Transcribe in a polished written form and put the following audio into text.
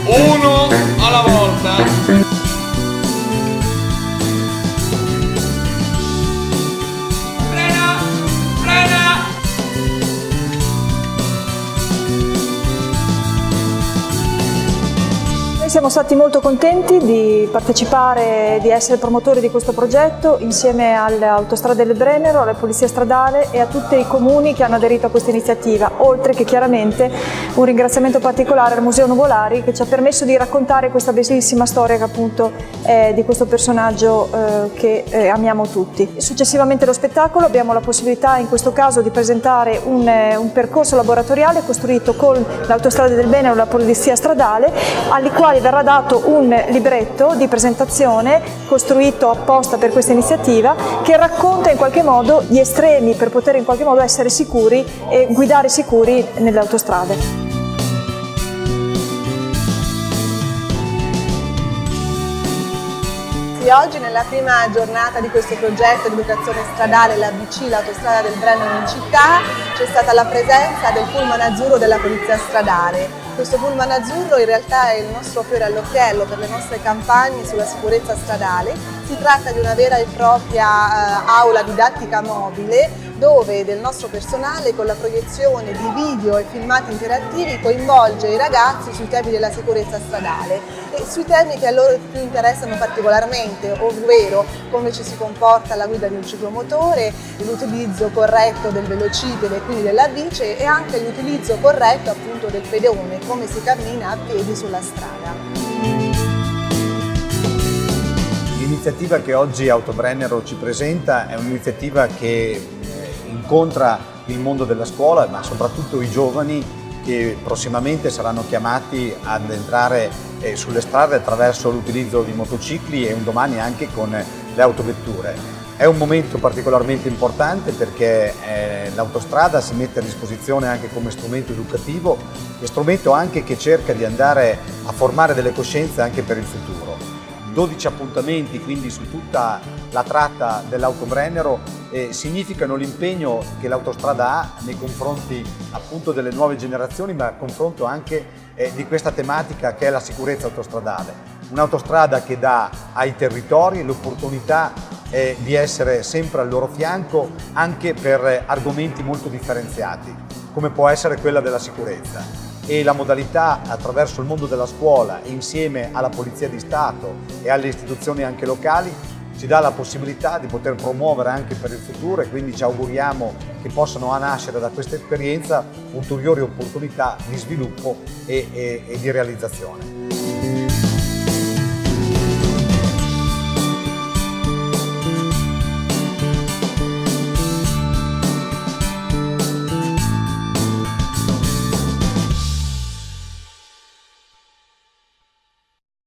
Uno alla volta. Siamo stati molto contenti di partecipare, di essere promotori di questo progetto insieme alle Autostrade del Brennero, alla Polizia Stradale e a tutti i comuni che hanno aderito a questa iniziativa, oltre che chiaramente un ringraziamento particolare al Museo Nuvolari che ci ha permesso di raccontare questa bellissima storia che appunto è di questo personaggio che amiamo tutti. Successivamente allo spettacolo abbiamo la possibilità in questo caso di presentare un percorso laboratoriale costruito con l'Autostrade del Brennero e la Polizia Stradale, alle quali verrà dato un libretto di presentazione costruito apposta per questa iniziativa che racconta in qualche modo gli estremi per poter in qualche modo essere sicuri e guidare sicuri nelle autostrade. Oggi nella prima giornata di questo progetto di educazione stradale, l'ABC, l'Autostrada del Brennero in città, c'è stata la presenza del pullman azzurro della Polizia Stradale. Questo pullman azzurro in realtà è il nostro fiore all'occhiello per le nostre campagne sulla sicurezza stradale. Si tratta di una vera e propria aula didattica mobile dove del nostro personale con la proiezione di video e filmati interattivi coinvolge i ragazzi sui temi della sicurezza stradale e sui temi che a loro più interessano particolarmente, ovvero come ci si comporta alla guida di un ciclomotore, l'utilizzo corretto del velocipede e quindi della bici e anche l'utilizzo corretto appunto del pedone, come si cammina a piedi sulla strada. L'iniziativa che oggi Autobrennero ci presenta è un'iniziativa che incontra il mondo della scuola, ma soprattutto i giovani che prossimamente saranno chiamati ad entrare sulle strade attraverso l'utilizzo di motocicli e un domani anche con le autovetture. È un momento particolarmente importante perché l'autostrada si mette a disposizione anche come strumento educativo e strumento anche che cerca di andare a formare delle coscienze anche per il futuro. 12 appuntamenti quindi su tutta la tratta dell'Autobrennero significano l'impegno che l'autostrada ha nei confronti appunto delle nuove generazioni, ma a confronto anche di questa tematica che è la sicurezza autostradale. Un'autostrada che dà ai territori l'opportunità di essere sempre al loro fianco anche per argomenti molto differenziati, come può essere quella della sicurezza. E la modalità attraverso il mondo della scuola insieme alla Polizia di Stato e alle istituzioni anche locali ci dà la possibilità di poter promuovere anche per il futuro e quindi ci auguriamo che possano nascere da questa esperienza ulteriori opportunità di sviluppo e di realizzazione.